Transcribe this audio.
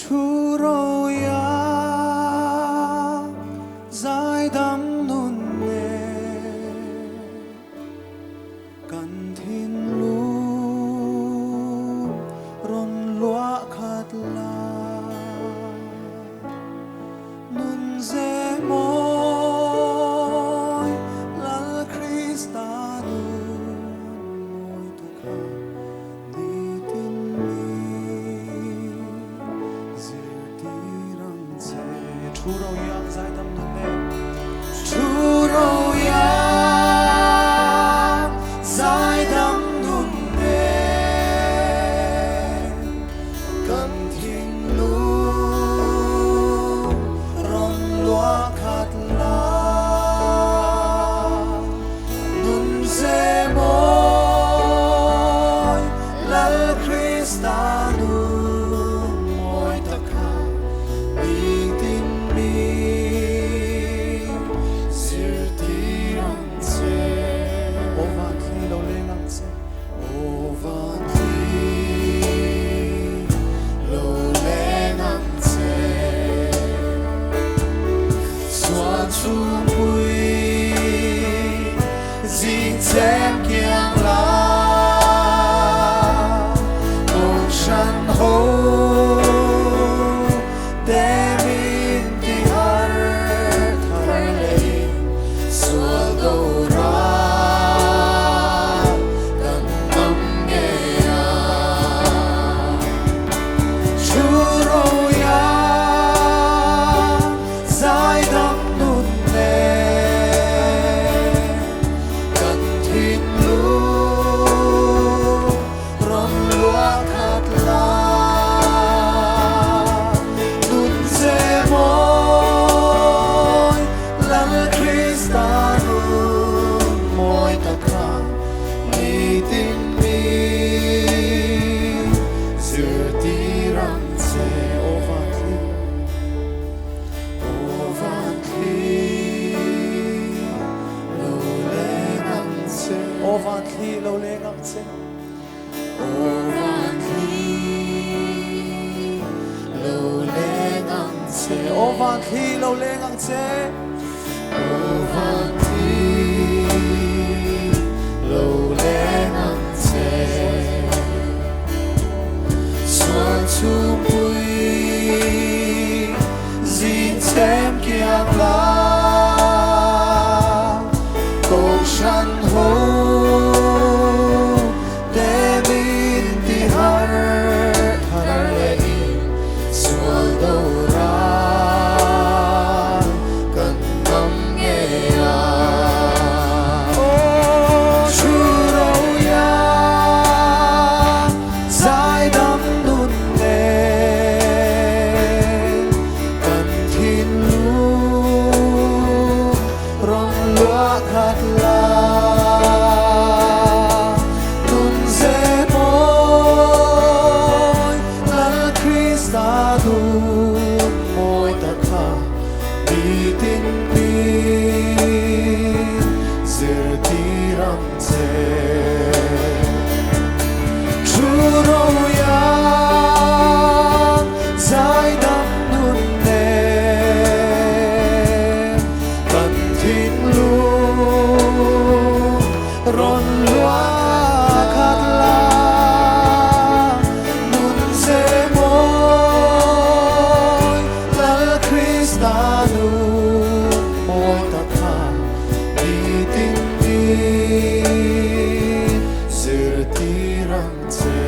주로야 dài đắm nôn nề cần thiên lu ron loa khát la nun dễ môi la Krista nun môi tu kha đi tin mi dịu tí răng dễ 주로야 dài đắm nôn nề 주로야 dài đắm nôn nề cần thiên lu ron loa khát la nun dễ môi la Krista nun môi ta kha đi tin mi sir ti răng dễ ô van khi lâu lên ngang dễ ô van khi lâu lên ngang dễ xóa chung bụi dinh dẹm kiang la cùng sân hô để min ti har thar lein xua đâu ra cần ngắm nghe 주로야 dài đắm nôn nề cần thiên lu ron loa khát la nun dễ môi la Krista nun môi ta kha ni tin mi sửa tí răng dễ ô van khi lâu lên ngang dễ ô van khi lâu lên ngang dễ ô van khi lâu lên ngang dễ ô van khi lâu lên ngang dễ ô van khi lâu lên ngang dễ xóa chung bụi dinh dẹm kiang la cùng sân hô để min ti har lein xua đâu ra cần ngắm nghe 주로야 dài đắm nôn nề cần thiên lu ron loa khát la nun dễ môi la Krista nun môi ta kha đi tin mi sir ti răng dễ 주로야 dài đắm nôn nề cần thiên lu ron loa khát la nun dễ môi la Krista nun môi ta kha đi tin mi sir ti răng dễ